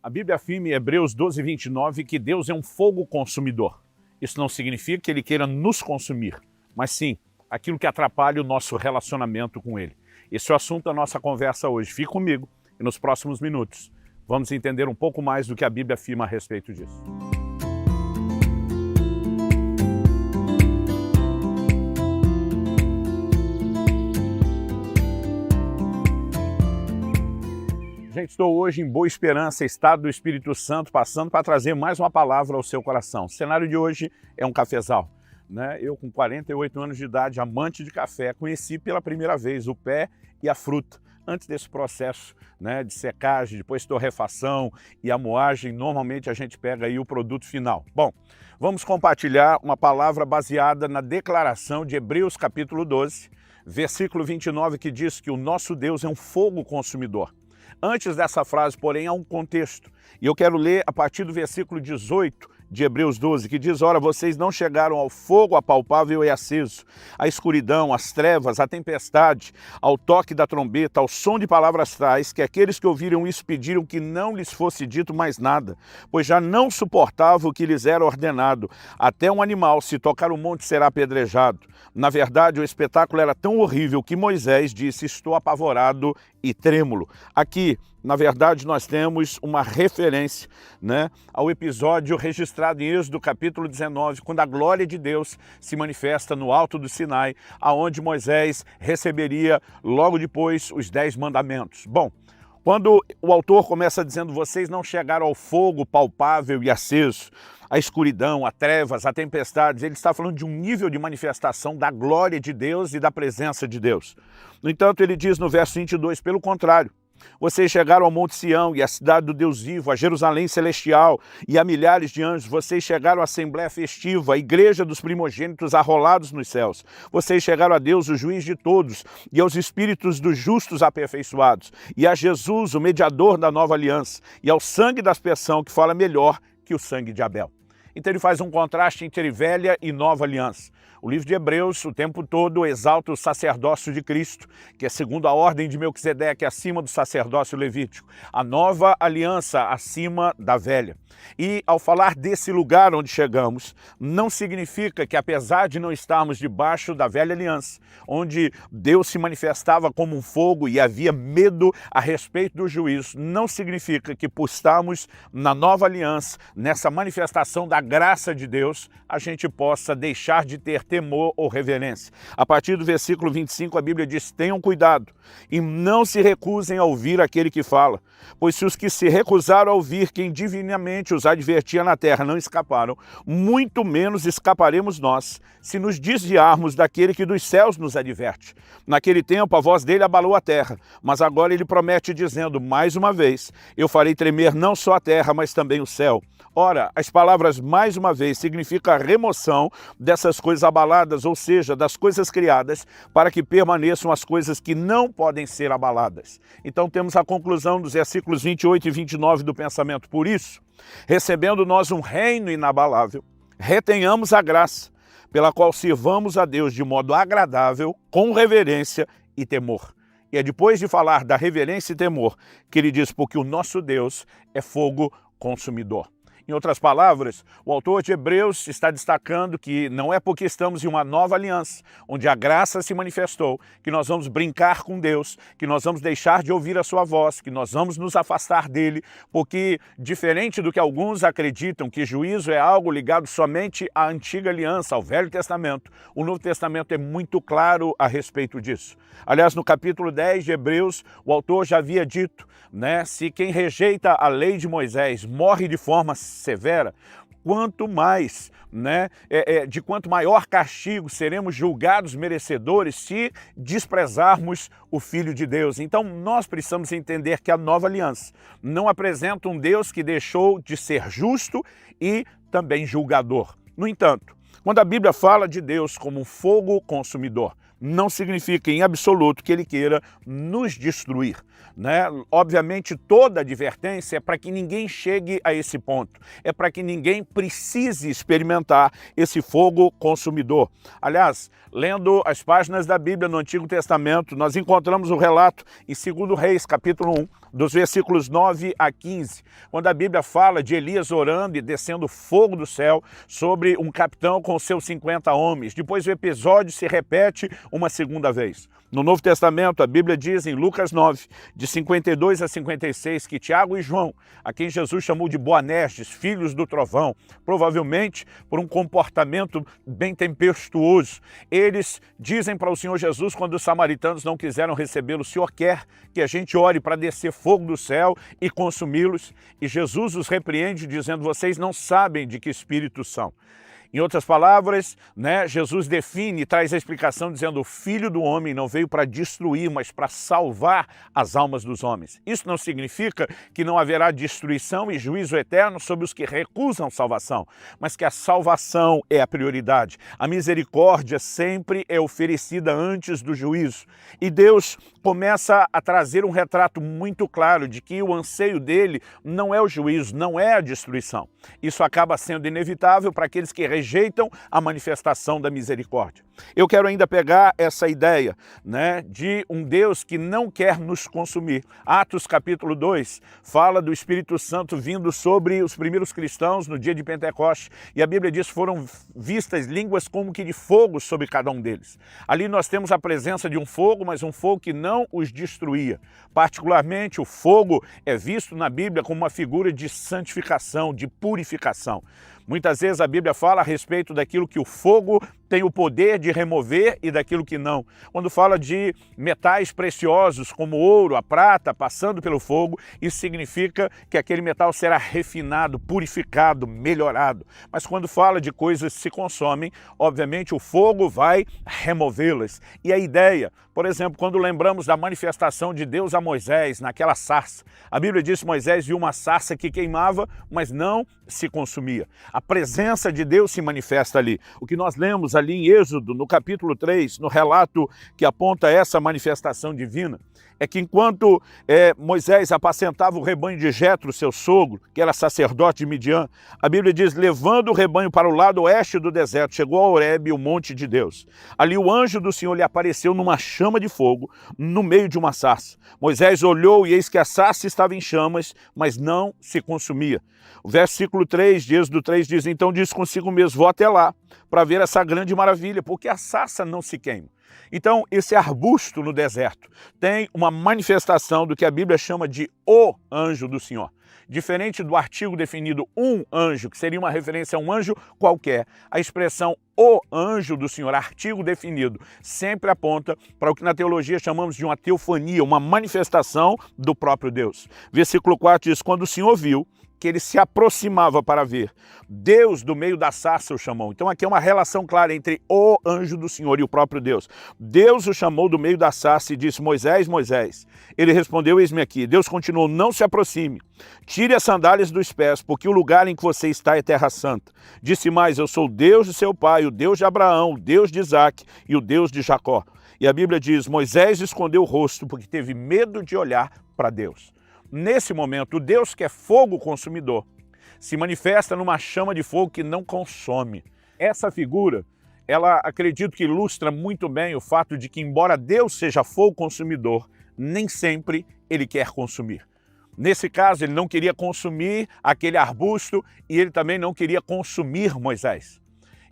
A Bíblia afirma em Hebreus 12, 29 que Deus é um fogo consumidor. Isso não significa que Ele queira nos consumir, mas sim aquilo que atrapalha o nosso relacionamento com Ele. Esse é o assunto da nossa conversa hoje. Fique comigo e nos próximos minutos vamos entender um pouco mais do que a Bíblia afirma a respeito disso. Gente, estou hoje em Boa Esperança, estado do Espírito Santo, passando para trazer mais uma palavra ao seu coração. O cenário de hoje é um cafezal, né? Eu, com 48 anos de idade, amante de café, conheci pela primeira vez o pé e a fruta. Antes desse processo, né, de secagem, depois torrefação e a moagem, normalmente a gente pega aí o produto final. Bom, vamos compartilhar uma palavra baseada na declaração de Hebreus capítulo 12, versículo 29, que diz que o nosso Deus é um fogo consumidor. Antes dessa frase, porém, há um contexto. E eu quero ler a partir do versículo 18 de Hebreus 12, que diz: ora, vocês não chegaram ao fogo apalpável e aceso, à escuridão, às trevas, à tempestade, ao toque da trombeta, ao som de palavras tais, que aqueles que ouviram isso pediram que não lhes fosse dito mais nada, pois já não suportavam o que lhes era ordenado. Até um animal, se tocar o monte, será apedrejado. Na verdade, o espetáculo era tão horrível que Moisés disse: estou apavorado e trêmulo. Aqui, na verdade, nós temos uma referência, né, ao episódio registrado em Êxodo capítulo 19, quando a glória de Deus se manifesta no alto do Sinai, aonde Moisés receberia logo depois os 10 mandamentos. Bom, quando o autor começa dizendo: vocês não chegaram ao fogo palpável e aceso, a escuridão, a trevas, a tempestades, ele está falando de um nível de manifestação da glória de Deus e da presença de Deus. No entanto, ele diz no verso 22, pelo contrário, vocês chegaram ao Monte Sião e à cidade do Deus vivo, a Jerusalém celestial e a milhares de anjos. Vocês chegaram à Assembleia festiva, a igreja dos primogênitos arrolados nos céus. Vocês chegaram a Deus, o juiz de todos, e aos espíritos dos justos aperfeiçoados, e a Jesus, o mediador da nova aliança, e ao sangue da aspersão, que fala melhor que o sangue de Abel. Então ele faz um contraste entre velha e nova aliança. O livro de Hebreus, o tempo todo, exalta o sacerdócio de Cristo, que é segundo a ordem de Melquisedeque, acima do sacerdócio levítico. A nova aliança acima da velha. E ao falar desse lugar onde chegamos, não significa que, apesar de não estarmos debaixo da velha aliança, onde Deus se manifestava como um fogo e havia medo a respeito do juízo, não significa que, por estarmos na nova aliança, nessa manifestação da graça de Deus, a gente possa deixar de ter temor ou reverência. A partir do versículo 25, a Bíblia diz: tenham cuidado e não se recusem a ouvir aquele que fala, pois se os que se recusaram a ouvir quem divinamente os advertia na terra não escaparam, muito menos escaparemos nós, se nos desviarmos daquele que dos céus nos adverte. Naquele tempo a voz dele abalou a terra, mas agora ele promete dizendo: mais uma vez, eu farei tremer não só a terra, mas também o céu. Ora, as palavras mais uma vez significam a remoção dessas coisas abaladas, ou seja, das coisas criadas, para que permaneçam as coisas que não podem ser abaladas. Então temos a conclusão dos versículos 28 e 29 do pensamento. Por isso, recebendo nós um reino inabalável, retenhamos a graça, pela qual sirvamos a Deus de modo agradável, com reverência e temor. E é depois de falar da reverência e temor que ele diz: porque o nosso Deus é fogo consumidor. Em outras palavras, o autor de Hebreus está destacando que não é porque estamos em uma nova aliança, onde a graça se manifestou, que nós vamos brincar com Deus, que nós vamos deixar de ouvir a sua voz, que nós vamos nos afastar dele, porque, diferente do que alguns acreditam, que juízo é algo ligado somente à antiga aliança, ao Velho Testamento, o Novo Testamento é muito claro a respeito disso. Aliás, no capítulo 10 de Hebreus, o autor já havia dito, né, se quem rejeita a lei de Moisés morre de forma severa, quanto mais, né, de quanto maior castigo seremos julgados merecedores se desprezarmos o Filho de Deus. Então nós precisamos entender que a nova aliança não apresenta um Deus que deixou de ser justo e também julgador. No entanto, quando a Bíblia fala de Deus como um fogo consumidor, não significa em absoluto que ele queira nos destruir, né? Obviamente toda advertência é para que ninguém chegue a esse ponto, é para que ninguém precise experimentar esse fogo consumidor. Aliás, lendo as páginas da Bíblia no Antigo Testamento, nós encontramos o relato em 2 Reis, capítulo 1, dos versículos 9 a 15, quando a Bíblia fala de Elias orando e descendo fogo do céu sobre um capitão com seus 50 homens. Depois o episódio se repete uma segunda vez. No Novo Testamento, a Bíblia diz em Lucas 9, de 52 a 56, que Tiago e João, a quem Jesus chamou de Boanerges, filhos do trovão, provavelmente por um comportamento bem tempestuoso, eles dizem para o Senhor Jesus, quando os samaritanos não quiseram recebê-lo: o Senhor quer que a gente ore para descer fogo do céu e consumi-los? E Jesus os repreende dizendo: vocês não sabem de que espírito são. Em outras palavras, Jesus define e traz a explicação dizendo: o Filho do Homem não veio para destruir, mas para salvar as almas dos homens. Isso não significa que não haverá destruição e juízo eterno sobre os que recusam salvação, mas que a salvação é a prioridade. A misericórdia sempre é oferecida antes do juízo. E Deus começa a trazer um retrato muito claro de que o anseio dele não é o juízo, não é a destruição. Isso acaba sendo inevitável para aqueles que rejeitam a manifestação da misericórdia. Eu quero ainda pegar essa ideia de um Deus que não quer nos consumir. Atos capítulo 2 fala do Espírito Santo vindo sobre os primeiros cristãos no dia de Pentecostes. E a Bíblia diz que foram vistas línguas como que de fogo sobre cada um deles. Ali nós temos a presença de um fogo, mas um fogo que não os destruía. Particularmente, o fogo é visto na Bíblia como uma figura de santificação, de purificação. Muitas vezes a Bíblia fala a respeito daquilo que o fogo tem o poder de remover e daquilo que não. Quando fala de metais preciosos como o ouro, a prata, passando pelo fogo, isso significa que aquele metal será refinado, purificado, melhorado. Mas quando fala de coisas que se consomem, obviamente o fogo vai removê-las. E a ideia, por exemplo, quando lembramos da manifestação de Deus a Moisés naquela sarça, a Bíblia diz que Moisés viu uma sarça que queimava, mas não se consumia. A presença de Deus se manifesta ali. O que nós lemos ali em Êxodo, no capítulo 3, no relato que aponta essa manifestação divina, é que enquanto Moisés apacentava o rebanho de Jetro, seu sogro, que era sacerdote de Midian, a Bíblia diz: levando o rebanho para o lado oeste do deserto, chegou a Horebe, o monte de Deus. Ali o anjo do Senhor lhe apareceu numa chama de fogo, no meio de uma sarça. Moisés olhou e eis que a sarça estava em chamas, mas não se consumia. O versículo 3 de Êxodo 3 diz: então disse consigo mesmo: vou até lá para ver essa grande maravilha, porque a sarça não se queima. Então, esse arbusto no deserto tem uma manifestação do que a Bíblia chama de o anjo do Senhor. Diferente do artigo definido um anjo, que seria uma referência a um anjo qualquer, a expressão o anjo do Senhor, artigo definido, sempre aponta para o que na teologia chamamos de uma teofania, uma manifestação do próprio Deus. Versículo 4 diz: quando o Senhor viu que ele se aproximava para ver, Deus do meio da sarça o chamou. Então aqui é uma relação clara entre o anjo do Senhor e o próprio Deus. Deus o chamou do meio da sarça e disse: Moisés, Moisés. Ele respondeu: eis-me aqui. Deus continuou: não se aproxime. Tire as sandálias dos pés, porque o lugar em que você está é terra santa. Disse mais: eu sou o Deus de seu pai, o Deus de Abraão, o Deus de Isaque e o Deus de Jacó. E a Bíblia diz: Moisés escondeu o rosto porque teve medo de olhar para Deus. Nesse momento, o Deus que é fogo consumidor se manifesta numa chama de fogo que não consome. Essa figura, ela acredito que ilustra muito bem o fato de que, embora Deus seja fogo consumidor, nem sempre ele quer consumir. Nesse caso, ele não queria consumir aquele arbusto e ele também não queria consumir Moisés.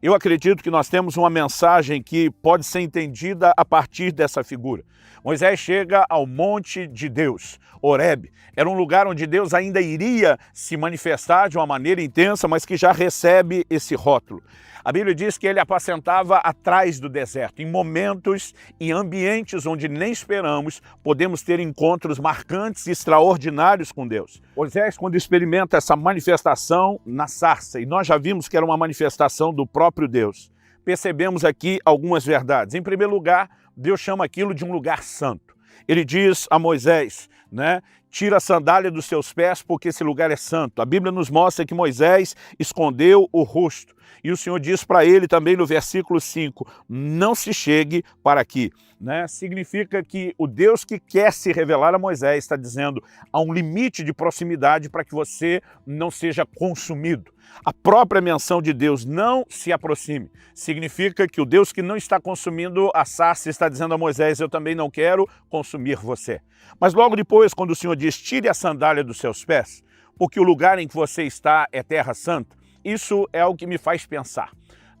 Eu acredito que nós temos uma mensagem que pode ser entendida a partir dessa figura. Moisés chega ao monte de Deus, Horebe. Era um lugar onde Deus ainda iria se manifestar de uma maneira intensa, mas que já recebe esse rótulo. A Bíblia diz que ele apacentava atrás do deserto, em momentos e ambientes onde nem esperamos, podemos ter encontros marcantes e extraordinários com Deus. Moisés, quando experimenta essa manifestação na sarça, e nós já vimos que era uma manifestação do próprio Deus, percebemos aqui algumas verdades. Em primeiro lugar, Deus chama aquilo de um lugar santo. Ele diz a Moisés, tira a sandália dos seus pés, porque esse lugar é santo. A Bíblia nos mostra que Moisés escondeu o rosto. E o Senhor diz para ele também no versículo 5, não se chegue para aqui. Significa que o Deus que quer se revelar a Moisés está dizendo, há um limite de proximidade para que você não seja consumido. A própria menção de Deus, não se aproxime, significa que o Deus que não está consumindo a sarça está dizendo a Moisés, eu também não quero consumir você. Mas logo depois, quando o Senhor diz, tire a sandália dos seus pés, porque o lugar em que você está é terra santa, isso é o que me faz pensar,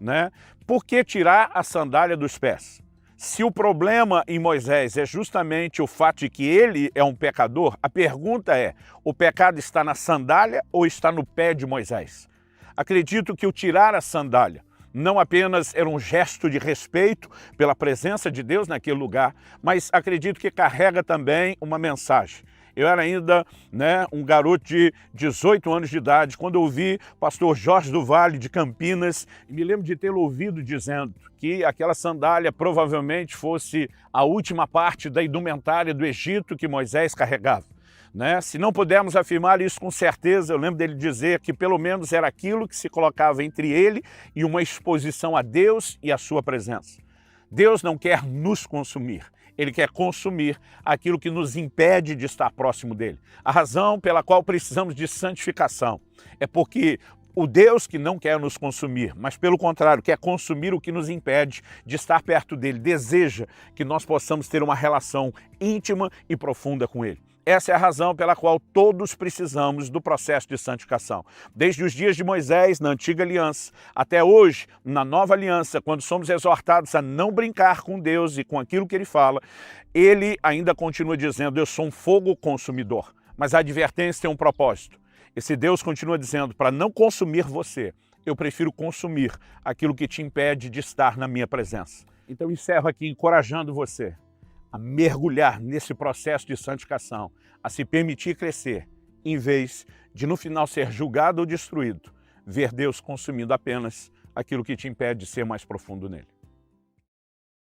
né? Por que tirar a sandália dos pés? Se o problema em Moisés é justamente o fato de que ele é um pecador, a pergunta é, o pecado está na sandália ou está no pé de Moisés? Acredito que o tirar a sandália não apenas era um gesto de respeito pela presença de Deus naquele lugar, mas acredito que carrega também uma mensagem. Eu era ainda um garoto de 18 anos de idade, quando eu ouvi o pastor Jorge do Vale de Campinas, e me lembro de tê-lo ouvido dizendo que aquela sandália provavelmente fosse a última parte da indumentária do Egito que Moisés carregava. Se não pudermos afirmar isso com certeza, eu lembro dele dizer que pelo menos era aquilo que se colocava entre ele e uma exposição a Deus e a sua presença. Deus não quer nos consumir, Ele quer consumir aquilo que nos impede de estar próximo dele. A razão pela qual precisamos de santificação é porque o Deus que não quer nos consumir, mas pelo contrário, quer consumir o que nos impede de estar perto dele, deseja que nós possamos ter uma relação íntima e profunda com ele. Essa é a razão pela qual todos precisamos do processo de santificação. Desde os dias de Moisés, na antiga aliança, até hoje, na nova aliança, quando somos exortados a não brincar com Deus e com aquilo que ele fala, ele ainda continua dizendo, eu sou um fogo consumidor. Mas a advertência tem um propósito. Esse Deus continua dizendo, para não consumir você, eu prefiro consumir aquilo que te impede de estar na minha presença. Então encerro aqui encorajando você a mergulhar nesse processo de santificação, a se permitir crescer, em vez de no final ser julgado ou destruído, ver Deus consumindo apenas aquilo que te impede de ser mais profundo nele.